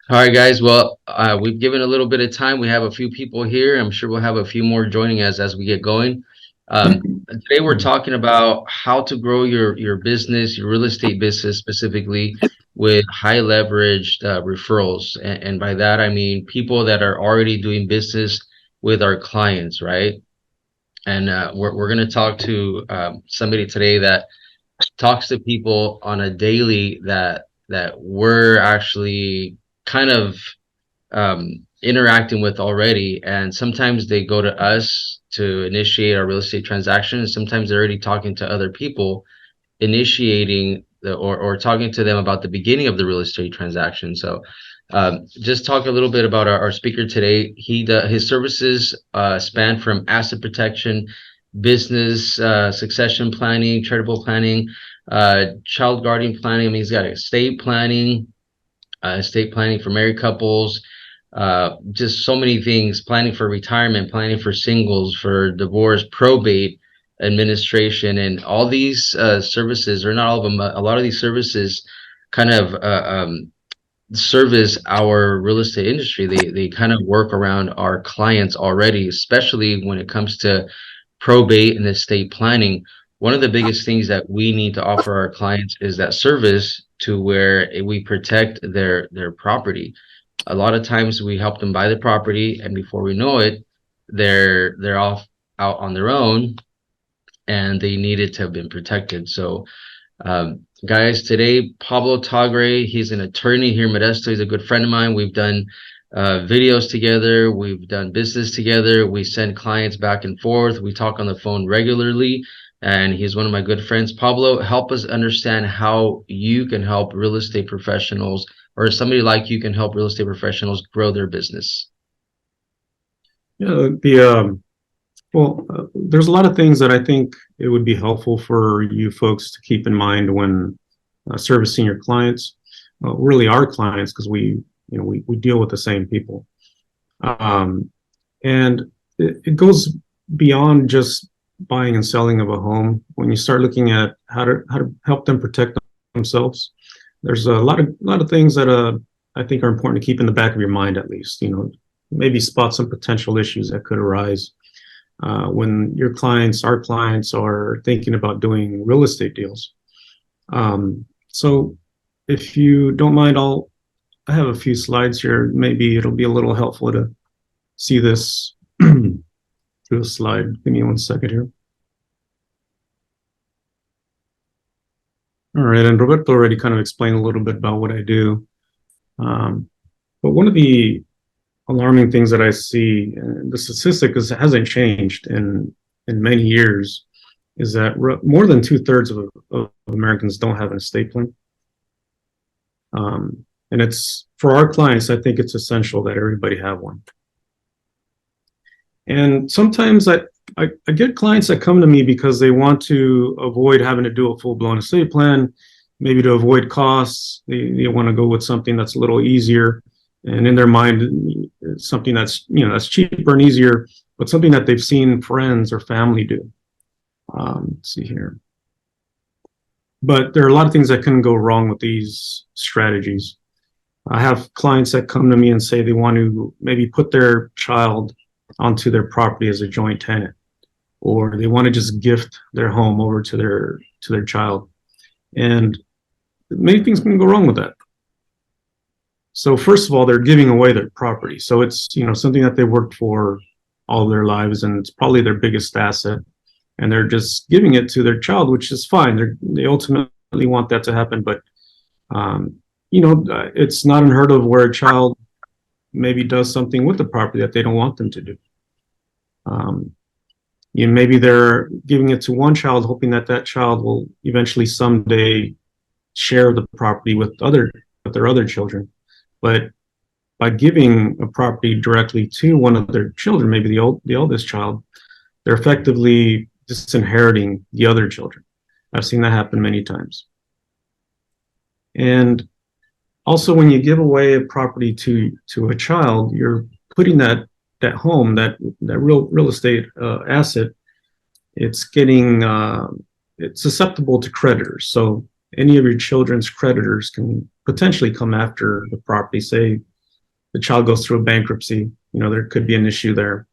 All right, guys. Well, we've given a little bit of time. We have a few people here. I'm sure we'll have a few more joining us as we get going. Today, we're Hmm. talking about how to grow your business, your real estate business specifically, with high leveraged referrals. And by that, I mean people that are already doing business with our clients, right? And we're going to talk to somebody today that talks to people on a daily that we're actually kind of interacting with already, and sometimes they go to us to initiate our real estate transactions. Sometimes they're already talking to other people, initiating or talking to them about the beginning of the real estate transaction. So just talk a little bit about our speaker today. His services span from asset protection, business succession planning, charitable planning, child guardian planning. I mean, he's got estate planning for married couples, just so many things, planning for retirement, planning for singles, for divorce, probate administration, and all these services, or not all of them, but a lot of these services kind of service our real estate industry. They kind of work around our clients already, especially when it comes to probate and estate planning. One of the biggest things that we need to offer our clients is that service to where we protect their property. A lot of times we help them buy the property, and before we know it, they're off out on their own, and they needed to have been protected. So guys, today, Pablo Tagre, he's an attorney here in Modesto. He's a good friend of mine. We've done videos together. We've done business together. We send clients back and forth. We talk on the phone regularly, and he's one of my good friends. Pablo, help us understand how you can help real estate professionals, or somebody like you can help real estate professionals grow their business. Yeah, there's a lot of things that I think it would be helpful for you folks to keep in mind when servicing your clients, really our clients, because we deal with the same people. Um, and it goes beyond just buying and selling of a home. When you start looking at how to help them protect themselves, there's a lot of things that I think are important to keep in the back of your mind at least. Maybe spot some potential issues that could arise when our clients are thinking about doing real estate deals. So if you don't mind, I have a few slides here. Maybe it'll be a little helpful to see this through a slide. Give me one second here. All right, and Roberto already kind of explained a little bit about what I do. But one of the alarming things that I see, the statistic hasn't changed in many years, is that more than two-thirds of Americans don't have an estate plan. And it's for our clients, I think it's essential that everybody have one. And sometimes I get clients that come to me because they want to avoid having to do a full-blown estate plan, maybe to avoid costs. They want to go with something that's a little easier, and in their mind, something that's cheaper and easier, but something that they've seen friends or family do. Let's see here. But there are a lot of things that can go wrong with these strategies. I have clients that come to me and say they want to maybe put their child onto their property as a joint tenant, or they want to just gift their home over to their child. And many things can go wrong with that. So first of all, they're giving away their property. So it's something that they worked for all their lives, and it's probably their biggest asset. And they're just giving it to their child, which is fine. They ultimately want that to happen, but it's not unheard of where a child maybe does something with the property that they don't want them to do. Maybe they're giving it to one child, hoping that that child will eventually someday share the property with their other children. But by giving a property directly to one of their children, maybe the oldest child, they're effectively disinheriting the other children. I've seen that happen many times. And also, when you give away a property to a child, you're putting that home, that real estate asset, it's susceptible to creditors. So any of your children's creditors can potentially come after the property. Say the child goes through a bankruptcy, there could be an issue there.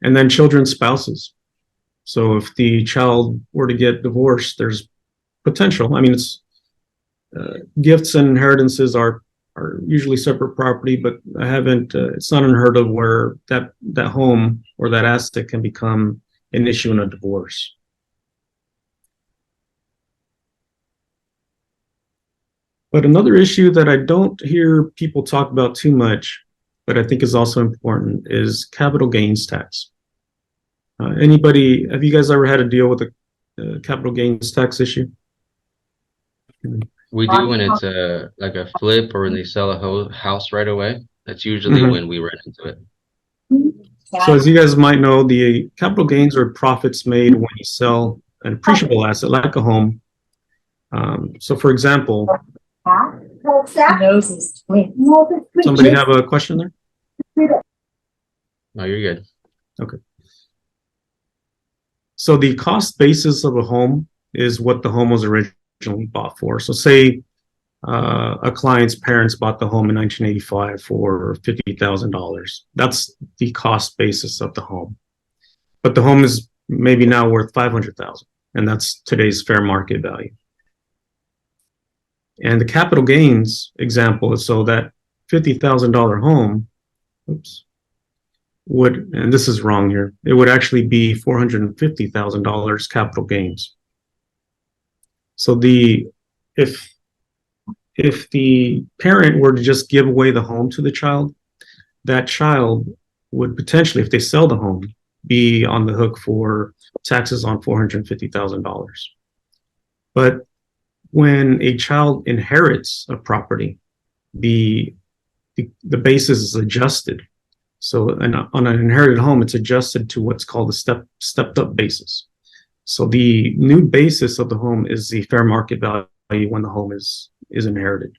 And then children's spouses. So if the child were to get divorced, there's potential. I mean, it's gifts and inheritances are usually separate property, but I haven't. It's not unheard of where that home or that asset can become an issue in a divorce. But another issue that I don't hear people talk about too much, but I think is also important, is capital gains tax. Have you guys ever had to deal with a capital gains tax issue? We do when it's like a flip or when they sell a house right away. That's usually when we run into it. So as you guys might know, the capital gains are profits made when you sell an appreciable asset like a home. So for example, somebody have a question there? No, you're good. Okay. So the cost basis of a home is what the home was originally bought for. So say a client's parents bought the home in 1985 for $50,000. That's the cost basis of the home. But the home is maybe now worth $500,000, and that's today's fair market value. And the capital gains example is so that $50,000 home, and this is wrong here, it would actually be $450,000 capital gains. So if the parent were to just give away the home to the child, that child would potentially, if they sell the home, be on the hook for taxes on $450,000. But when a child inherits a property, the basis is adjusted. So on an inherited home, it's adjusted to what's called a stepped up basis. So the new basis of the home is the fair market value when the home is inherited.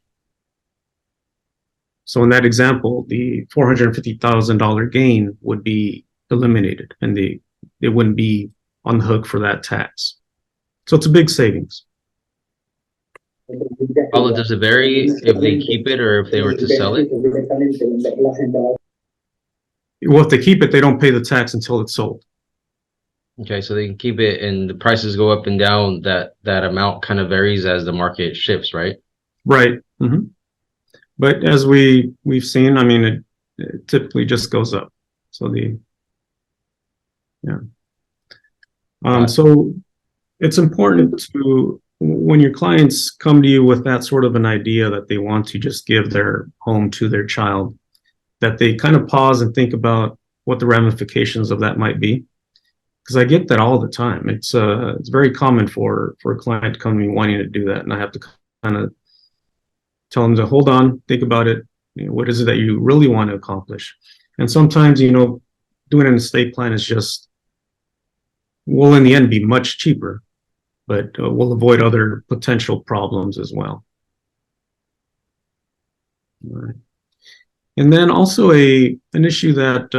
So in that example, the $450,000 gain would be eliminated, and they wouldn't be on the hook for that tax. So it's a big savings. Pablo, does it vary if they keep it or if they were to sell it? Well, if they keep it, they don't pay the tax until it's sold. Okay, so they can keep it and the prices go up and down. That amount kind of varies as the market shifts, right? Right. Mm-hmm. But as we've seen, I mean, it typically just goes up. So so it's important to, when your clients come to you with that sort of an idea that they want to just give their home to their child, that they kind of pause and think about what the ramifications of that might be. Because I get that all the time. It's very common for a client to come to me wanting to do that, and I have to kind of tell them to hold on, think about it. What is it that you really want to accomplish? And sometimes, doing an estate plan is just, will in the end be much cheaper, but we'll avoid other potential problems as well. All right. And then also an issue that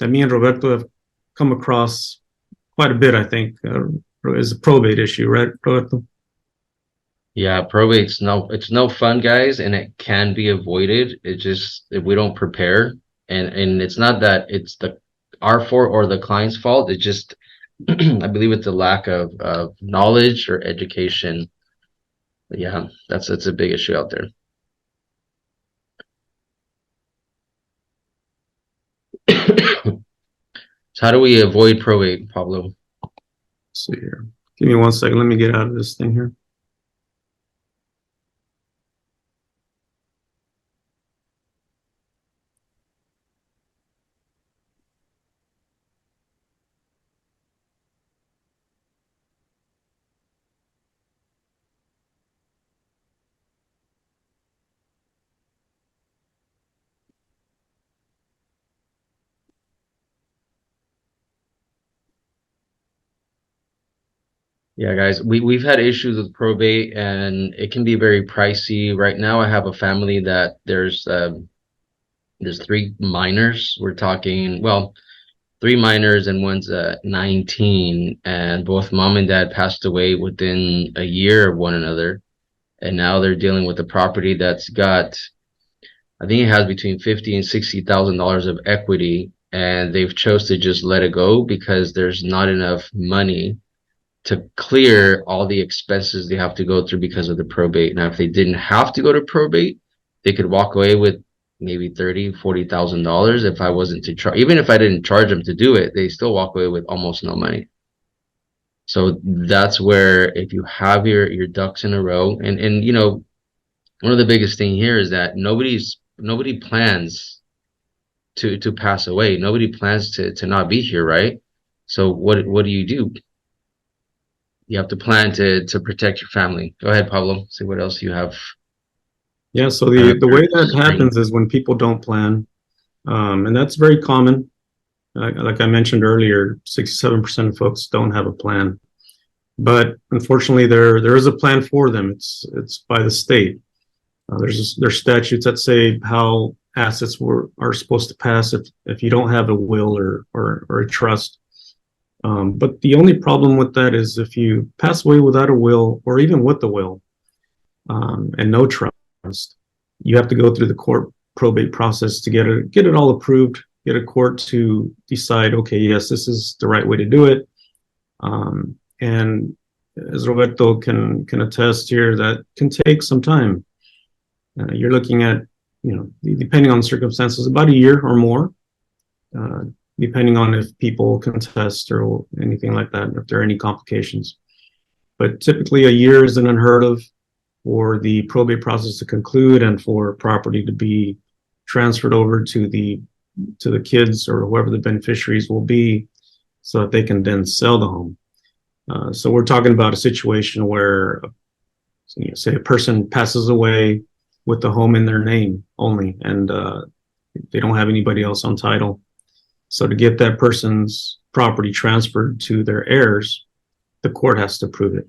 me and Roberto have come across quite a bit, I think, is a probate issue, right, Roberto? Yeah, probate's no fun, guys, and it can be avoided. It just, if we don't prepare, and it's not that it's our fault or the client's fault. It just, I believe it's a lack of knowledge or education. But yeah, that's a big issue out there. So how do we avoid probate, Pablo? Let's see here. Give me 1 second. Let me get out of this thing here. Yeah, guys, we've had issues with probate, and it can be very pricey. Right now, I have a family that there's 3 minors. We're talking, well, 3 minors and one's 19, and both mom and dad passed away within a year of one another, and now they're dealing with a property that's got I think it has between 50 and $60,000 of equity, and they've chose to just let it go because there's not enough money to clear all the expenses they have to go through because of the probate. Now, if they didn't have to go to probate, they could walk away with maybe 30, $40,000 if I wasn't to charge. Even if I didn't charge them to do it, they still walk away with almost no money. So that's where if you have your ducks in a row, and one of the biggest thing here is that nobody plans to pass away. Nobody plans to not be here, right? So what do? You have to plan to protect your family. Go ahead, Pablo. See what else you have Yeah, so on the your way that screen. happens is when people don't plan, and that's very common. Like I mentioned earlier, 67% of folks don't have a plan. But unfortunately, there is a plan for them. It's by the state. There's statutes that say how assets are supposed to pass if you don't have a will or a trust. But the only problem with that is if you pass away without a will or even with a will, and no trust, you have to go through the court probate process to get it all approved, get a court to decide, okay, yes, this is the right way to do it. And as Roberto can attest here, that can take some time. You're looking at, depending on the circumstances, about a year or more, uh, depending on if people contest or anything like that, if there are any complications. But typically, a year isn't unheard of for the probate process to conclude and for property to be transferred over to the kids or whoever the beneficiaries will be, so that they can then sell the home. So we're talking about a situation where, say, a person passes away with the home in their name only, and they don't have anybody else on title. So to get that person's property transferred to their heirs, the court has to approve it.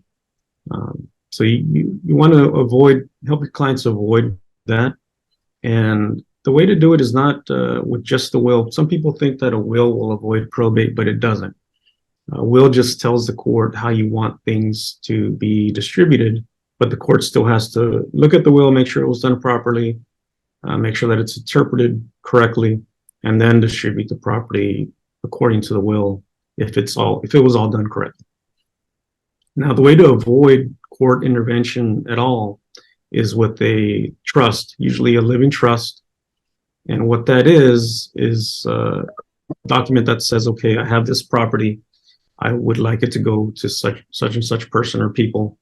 So you want to help your clients avoid that. And the way to do it is not with just the will. Some people think that a will avoid probate, but it doesn't. A will just tells the court how you want things to be distributed, but the court still has to look at the will, make sure it was done properly, make sure that it's interpreted correctly, and then distribute the property according to the will if it was all done correctly. Now, the way to avoid court intervention at all is with a trust, usually a living trust. And what that is a document that says, okay, I have this property. I would like it to go to such and such person or people.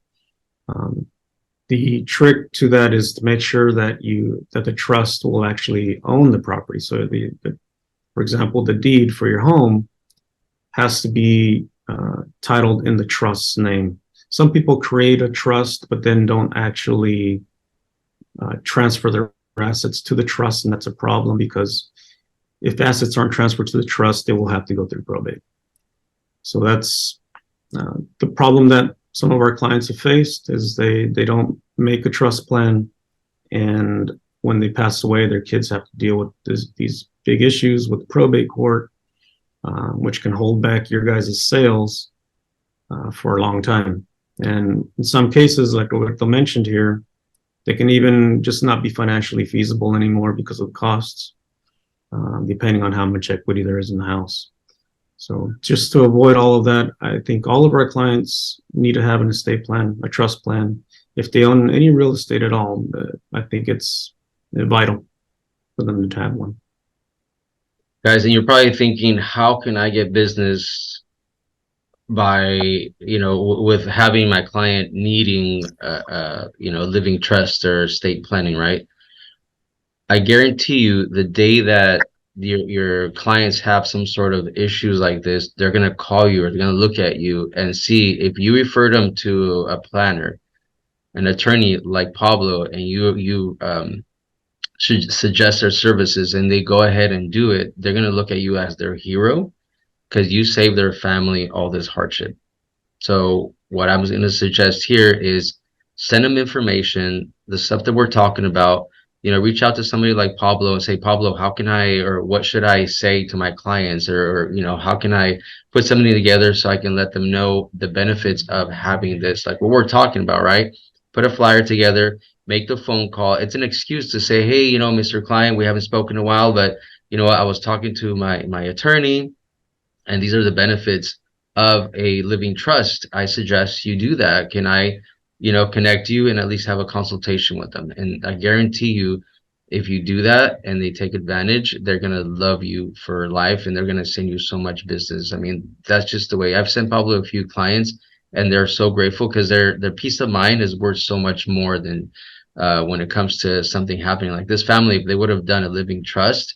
The trick to that is to make sure that the trust will actually own the property. So for example, the deed for your home has to be titled in the trust's name. Some people create a trust, but then don't actually transfer their assets to the trust, and that's a problem because if assets aren't transferred to the trust, they will have to go through probate. So that's the problem that some of our clients have faced is they don't make a trust plan, and when they pass away, their kids have to deal with these big issues with the probate court, which can hold back your guys' sales for a long time. And in some cases, like Roberto mentioned here, they can even just not be financially feasible anymore because of costs, depending on how much equity there is in the house. So just to avoid all of that, I think all of our clients need to have an estate plan, a trust plan. If they own any real estate at all, I think it's vital for them to have one. Guys, and you're probably thinking, how can I get business by, with having my client needing, living trust or estate planning, right? I guarantee you the day that your clients have some sort of issues like this, they're going to call you or they're going to look at you and see if you refer them to a planner, an attorney like Pablo, and you should suggest their services and they go ahead and do it, they're going to look at you as their hero because you saved their family all this hardship. So what I was going to suggest here is send them information, the stuff that we're talking about. Reach out to somebody like Pablo and say, Pablo, how can or what should I say to my clients, or how can I put something together so I can let them know the benefits of having this, like what we're talking about, right? put a flyer together, make the phone call. It's an excuse to say, hey, Mr. Client, we haven't spoken in a while, but you know what, I was talking to my attorney, and these are the benefits of a living trust. I suggest you do that. Can I, connect you and at least have a consultation with them? And I guarantee you, if you do that and they take advantage, they're gonna love you for life, and they're gonna send you so much business. I mean, that's just the way. I've sent Pablo a few clients, and they're so grateful because their peace of mind is worth so much more than when it comes to something happening like this. Family, if they would have done a living trust,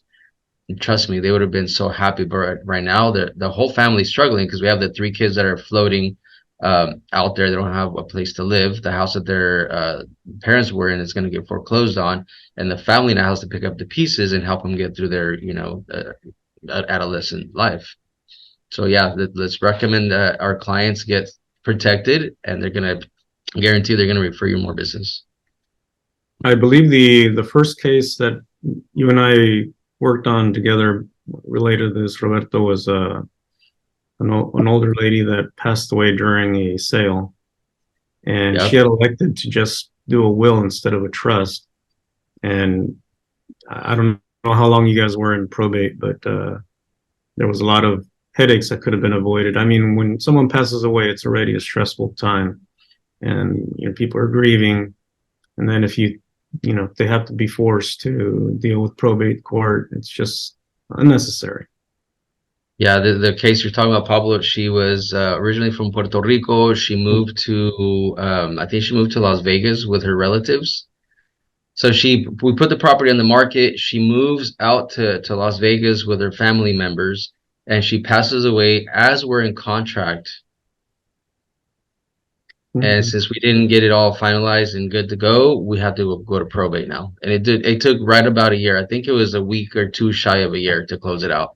trust me, they would have been so happy. But right now, the whole family's struggling because we have the three kids that are floating out there. They don't have a place to live. The house that their parents were in is going to get foreclosed on, and the family now has to pick up the pieces and help them get through their, adolescent life. So yeah, let's recommend that our clients get protected, and they're going to guarantee they're going to refer you more business. I believe the first case that you and I worked on together related to this, Roberto, was an older lady that passed away during a sale, and she Yep. had elected to just do a will instead of a trust. And I don't know how long you guys were in probate, but there was a lot of headaches that could have been avoided. I mean, when someone passes away, it's already a stressful time, and people are grieving, and then if they have to be forced to deal with probate court, it's just unnecessary. Yeah, the case you're talking about, Pablo, she was originally from Puerto Rico. She moved to, I think she moved to Las Vegas with her relatives. So we put the property on the market. She moves out to Las Vegas with her family members, and she passes away as we're in contract. And Mhm. since we didn't get it all finalized and good to go, we have to go to probate now. And it took right about a year. I think it was a week or two shy of a year to close it out.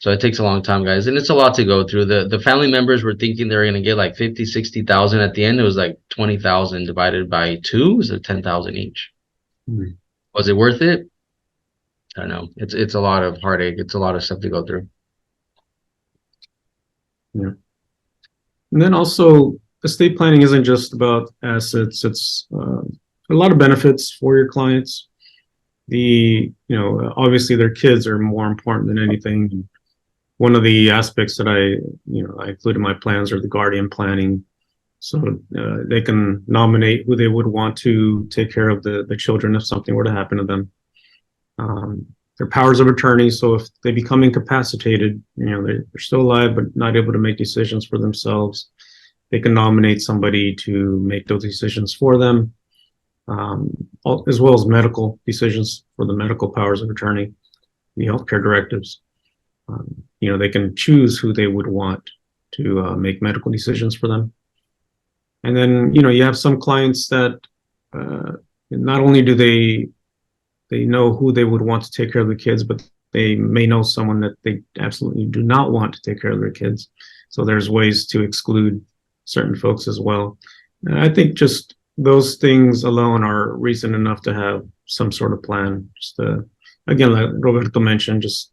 So it takes a long time, guys, and it's a lot to go through. The family members were thinking they were gonna get like 50, 60,000. At the end. It was like 20,000 divided by two, so 10,000 each. Mhm. Was it worth it? I don't know. It's a lot of heartache. It's a lot of stuff to go through. Yeah. And then also, estate planning isn't just about assets. It's a lot of benefits for your clients. Obviously their kids are more important than anything. One of the aspects that I include in my plans are the guardian planning. So they can nominate who they would want to take care of the children if something were to happen to them. Their powers of attorney. So if they become incapacitated, they're still alive but not able to make decisions for themselves, they can nominate somebody to make those decisions for them, um, as well as medical decisions for the medical powers of attorney, the healthcare directives. They can choose who they would want to make medical decisions for them. And then, you have some clients that uh, not only do they know who they would want to take care of the kids, but they may know someone that they absolutely do not want to take care of their kids. So there's ways to exclude certain folks as well. And I think just those things alone are reason enough to have some sort of plan. Just again, like Roberto mentioned, just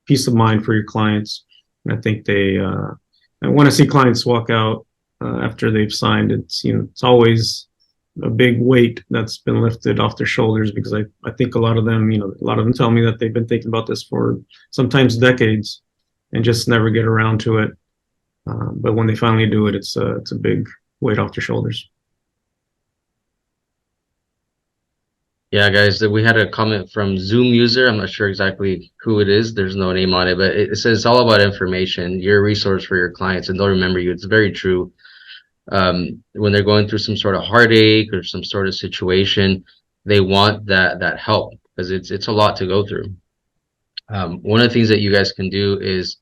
peace of mind for your clients. And I think and when I see clients walk out after they've signed, it's always a big weight that's been lifted off their shoulders, because I think a lot of them tell me that they've been thinking about this for sometimes decades and just never get around to it. But when they finally do it, it's a big weight off their shoulders. Yeah, guys, we had a comment from Zoom user. I'm not sure exactly who it is. There's no name on it, but it says it's all about information. You're a resource for your clients, and they'll remember you. It's very true. When they're going through some sort of heartache or some sort of situation, they want that help because it's a lot to go through. One of the things that you guys can do is,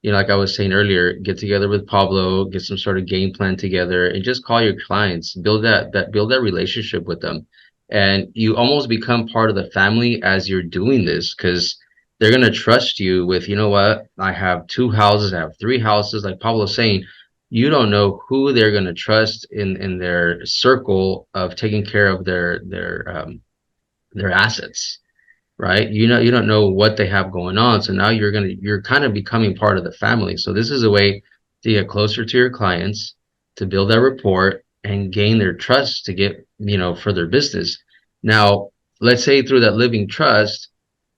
like I was saying earlier, get together with Pablo, get some sort of game plan together, and just call your clients, build that relationship with them, and you almost become part of the family as you're doing this because they're gonna trust you with, you know what, I have two houses, I have three houses, like Pablo's saying. You don't know who they're gonna trust in their circle of taking care of their assets, right? You don't know what they have going on. So now you're kind of becoming part of the family. So this is a way to get closer to your clients, to build that rapport and gain their trust to get for their business. Now, let's say through that living trust,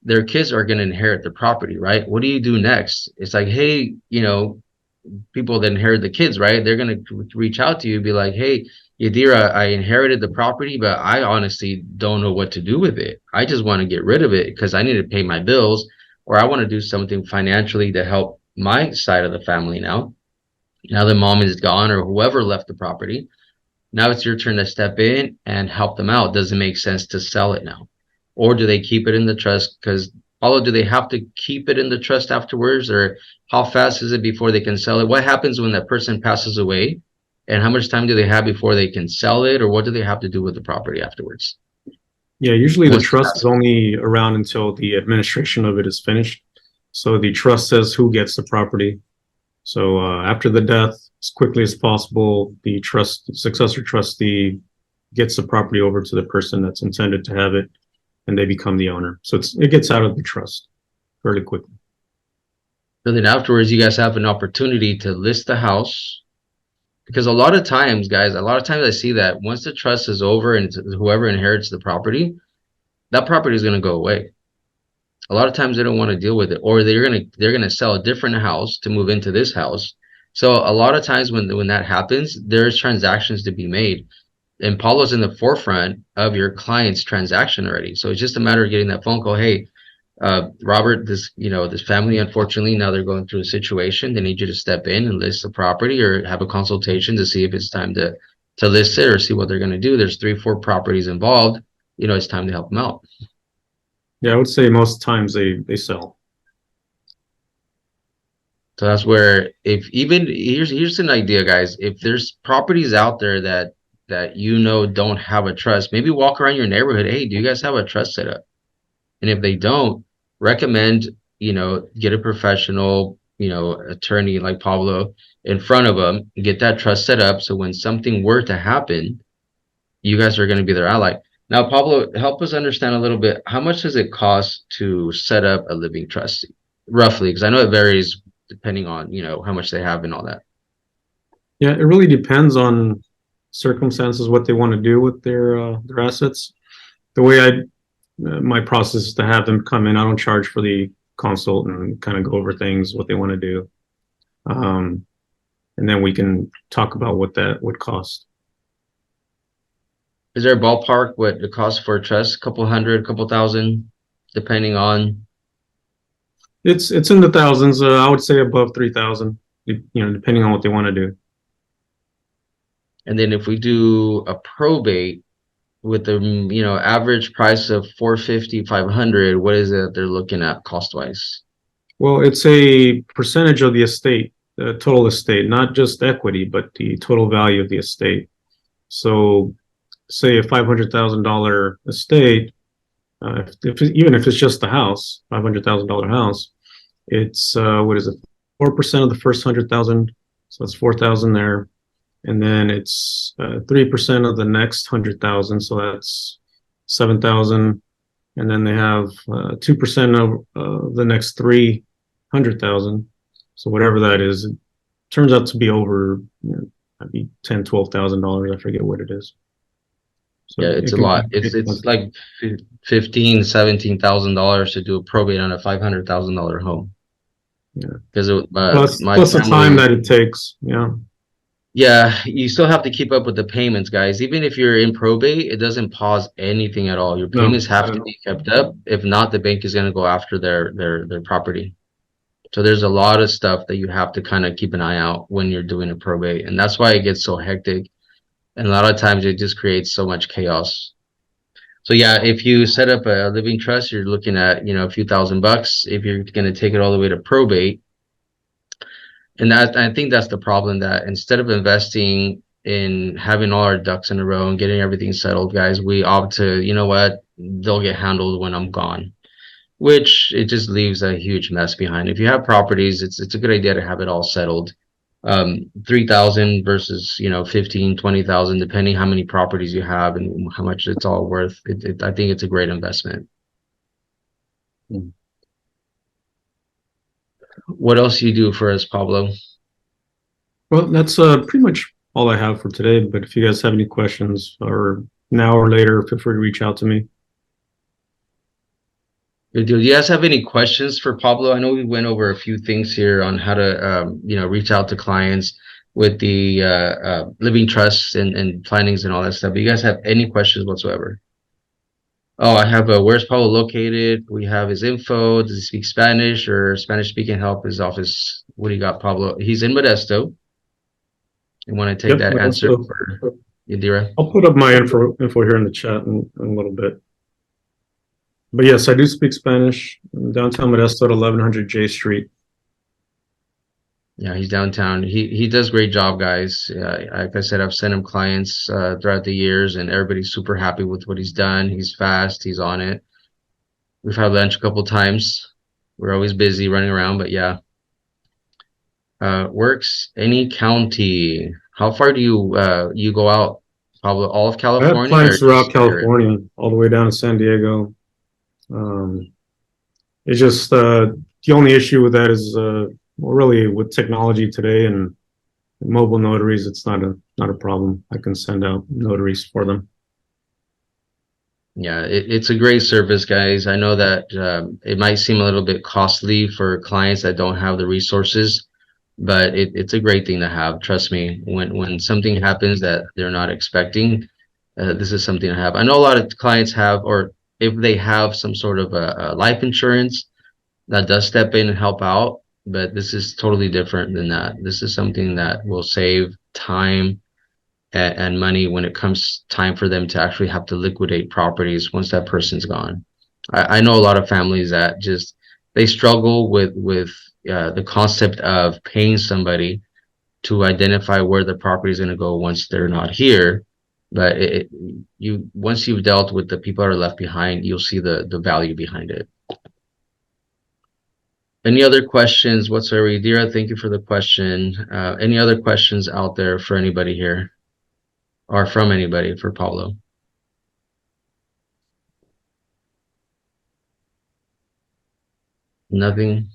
their kids are going to inherit the property, right? What do you do next? It's like, hey, people that inherit the kids, right? They're going to reach out to you, be like, hey, Yadira, I inherited the property, but I honestly don't know what to do with it. I just want to get rid of it because I need to pay my bills, or I want to do something financially to help my side of the family now. Now that mom is gone or whoever left the property, now it's your turn to step in and help them out. Does it make sense to sell it now? Or do they keep it in the trust? Because, Paulo, do they have to keep it in the trust afterwards? Or how fast is it before they can sell it? What happens when that person passes away? And how much time do they have before they can sell it? Or what do they have to do with the property afterwards? Yeah, usually the Once they trust pass is only around until the administration of it is finished. So the trust says who gets the property. So after the death, as quickly as possible, the successor trustee gets the property over to the person that's intended to have it, and they become the owner. So it gets out of the trust fairly quickly. so then afterwards, you guys have an opportunity to list the house. Because a lot of times, guys, a lot of times I see that once the trust is over and it's whoever inherits the property, that property is going to go away. A lot of times they don't want to deal with it, or they're gonna sell a different house to move into this house. So a lot of times when that happens, there's transactions to be made, and Paulo's in the forefront of your client's transaction already. So it's just a matter of getting that phone call. Hey, Robert, this family, unfortunately, now they're going through a situation. They need you to step in and list the property, or have a consultation to see if it's time to list it, or see what they're going to do. There's 3, 4 properties involved. It's time to help them out. Yeah, I would say most times they sell. So that's where, if even here's an idea, guys. If there's properties out there that don't have a trust, maybe walk around your neighborhood. Hey, do you guys have a trust set up? And if they don't, recommend, get a professional, attorney like Pablo in front of them, get that trust set up. So when something were to happen, you guys are going to be their ally. Now, Pablo, help us understand a little bit. How much does it cost to set up a living trust, roughly? Because I know it varies depending on, how much they have and all that. Yeah, it really depends on circumstances, what they want to do with their assets. The way my process is to have them come in. I don't charge for the consult and kind of go over things, what they want to do. And then we can talk about what that would cost. Is there a ballpark what the cost for a trust? A couple hundred, couple thousand, depending on. It's in the thousands. I would say above 3,000, depending on what they want to do. And then if we do a probate with the average price of 450, 500, what is it they're looking at cost wise? Well, it's a percentage of the estate, the total estate, not just equity, but the total value of the estate. So, say a $500,000 estate, even if it's just the house, $500,000 house, it's what is it, 4% of the first 100,000, so that's 4,000 there, and then it's 3% of the next 100,000, so that's 7,000, and then they have 2% of the next 300,000, so whatever that is, it turns out to be over, maybe $10,000, $12,000, I forget what it is. So Yeah, it's it a can lot. be It's like 15, $17,000 to do a probate on a $500,000 home. yeah. Because my Plus the time family, that it takes. Yeah. yeah, you still have to keep up with the payments, guys. Even if you're in probate, it doesn't pause anything at all. Your No, payments I have don't to know. be kept up. If not, the bank is going to go after their property. So there's a lot of stuff that you have to kind of keep an eye out when you're doing a probate, and that's why it gets so hectic. And a lot of times it just creates so much chaos. So yeah, if you set up a living trust, you're looking at, a few $1,000. If you're going to take it all the way to probate, and I think that's the problem, that instead of investing in having all our ducks in a row and getting everything settled, guys, we opt to, you know what, they'll get handled when I'm gone, which it just leaves a huge mess behind. If you have properties, it's a good idea to have it all settled. 3,000 versus 15, 20,000, depending how many properties you have and how much it's all worth. I think it's a great investment. Mm. What else do you do for us, Pablo? Well, that's pretty much all I have for today. But if you guys have any questions or now or later, feel free to reach out to me. Good deal. Do you guys have any questions for Pablo? I know we went over a few things here on how to, reach out to clients with the living trusts and plannings and all that stuff. Do you guys have any questions whatsoever? Oh, I have where's Pablo located? We have his info. Does he speak Spanish or Spanish speaking help? His office. What do you got, Pablo? He's in Modesto. You want to take Yep. that answer So for Yadira? I'll put up my info here in the chat in a little bit. But yes, I do speak Spanish. I'm downtown Modesto at 1100 J Street. Yeah, he's downtown. He does great job, guys. Like I said, I've sent him clients throughout the years, and everybody's super happy with what he's done. He's fast. He's on it. We've had lunch a couple times. We're always busy running around, but yeah. Works any county. How far do you go out? Probably all of I have California or clients throughout just your California, all the way down to San Diego. Um, it's just the only issue with that is well, really with technology today and mobile notaries, it's not a problem. I can send out notaries for them. Yeah, it's a great service, guys. I know that it might seem a little bit costly for clients that don't have the resources, but it's a great thing to have. Trust me, when something happens that they're not expecting, this is something to have. I know a lot of clients have, or if they have some sort of a life insurance that does step in and help out, but this is totally different than that. This is something that will save time and money when it comes time for them to actually have to liquidate properties once that person's gone. I know a lot of families that just they struggle with the concept of paying somebody to identify where the property is going to go once they're not here. But you once you've dealt with the people that are left behind, you'll see the value behind it. Any other questions whatsoever? Dira, thank you for the question. Any other questions out there for anybody here? Or from anybody for Pablo? Nothing.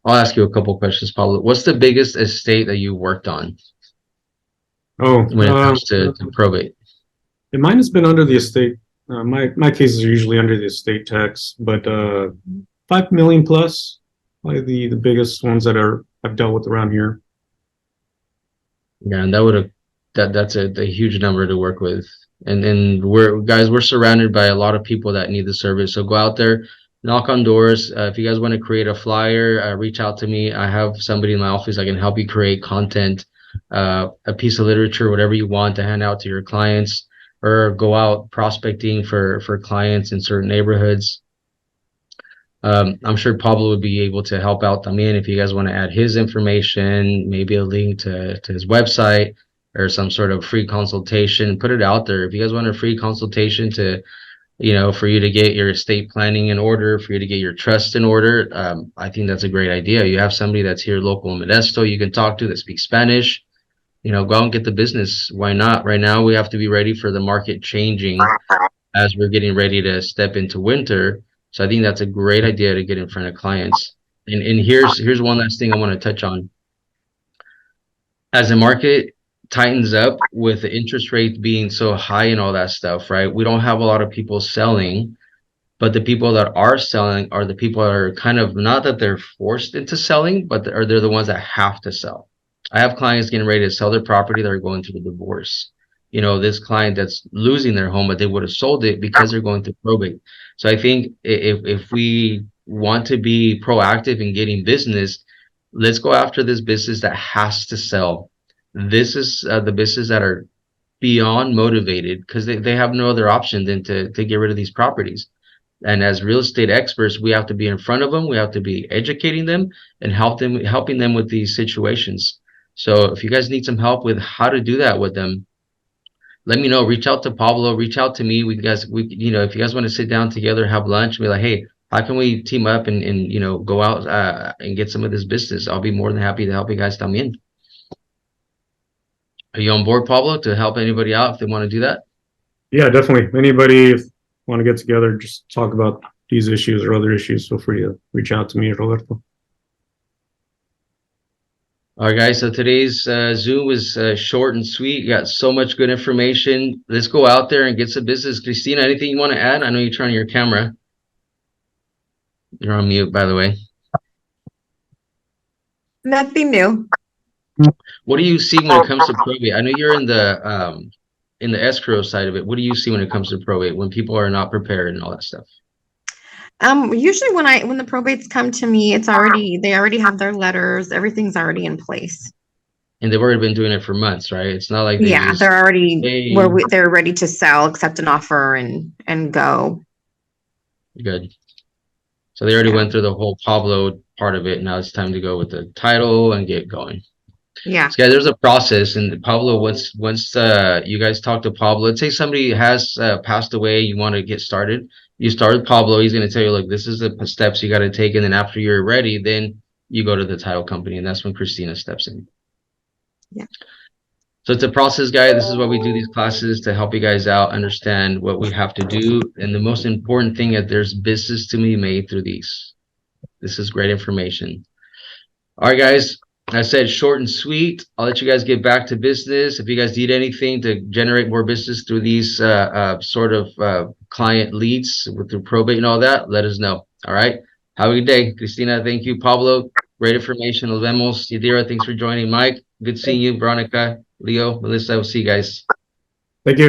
I'll ask you a couple questions, Pablo. What's the biggest estate that you worked on Oh, when it comes to probate? mine has been under the estate. My cases are usually under the estate tax, but 5 million plus, probably the biggest ones that I've dealt with around here. Yeah, and that's a huge number to work with. And we're surrounded by a lot of people that need the service. So go out there, knock on doors. If you guys want to create a flyer, reach out to me. I have somebody in my office that can help you create content, a piece of literature, whatever you want to hand out to your clients, or go out prospecting for clients in certain neighborhoods. I'm sure Pablo would be able to help out también if you guys want to add his information, maybe a link to his website or some sort of free consultation. Put it out there. If you guys want a free consultation to, for you to get your estate planning in order, for you to get your trust in order, I think that's a great idea. You have somebody that's here local in Modesto you can talk to that speaks Spanish. Go out and get the business. Why not? Right now, we have to be ready for the market changing as we're getting ready to step into winter. So I think that's a great idea to get in front of clients. And here's one last thing I want to touch on. As the market tightens up with the interest rate being so high and all that stuff, right? We don't have a lot of people selling, but the people that are selling are the people that are kind of not that they're forced into selling, but they're the ones that have to sell. I have clients getting ready to sell their property that are going through a divorce. This client that's losing their home, but they would have sold it because they're going through probate. So I think if we want to be proactive in getting business, let's go after this business that has to sell. This is the business that are beyond motivated because they have no other option than to get rid of these properties. And as real estate experts, we have to be in front of them. We have to be educating them and helping them with these situations. So if you guys need some help with how to do that with them, let me know. Reach out to Pablo, reach out to me. If you guys want to sit down together, have lunch, be like, hey, how can we team up and go out and get some of this business? I'll be more than happy to help you guys también. Are you on board, Pablo, to help anybody out if they want to do that? Yeah, definitely. Anybody if want to get together, just talk about these issues or other issues, feel free to reach out to me, Roberto. All right, guys. So today's Zoom was short and sweet. You got so much good information. Let's go out there and get some business. Christina, anything you want to add? I know you're turning your camera. You're on mute, by the way. Nothing new. What do you see when it comes to probate? I know you're in the escrow side of it. What do you see when it comes to probate when people are not prepared and all that stuff? Usually when the probates come to me, they already have their letters, everything's already in place. And they've already been doing it for months, right? It's not like they Yeah, just, they're already hey, they're ready to sell, accept an offer, and go. good. So they already Yeah, went through the whole Pablo part of it. Now it's time to go with the title and get going. yeah, So, guys, there's a process, and Pablo, once you guys talk to Pablo, let's say somebody has passed away, you want to get started. You start with Pablo. He's going to tell you, look, this is the steps you got to take, and then after you're ready, then you go to the title company, and that's when Christina steps in. yeah. So it's a process, guy. This is why we do these classes to help you guys out, understand what we have to do, and the most important thing is there's business to be made through these. This is great information. All right, guys. I said short and sweet. I'll let you guys get back to business. If you guys need anything to generate more business through these sort of client leads with the probate and all that, let us know. All right. Have a good day. Christina, thank you. Pablo, great information. Nos vemos. Yadira, thanks for joining. Mike, good seeing you. Veronica, Leo, Melissa, we'll see you guys.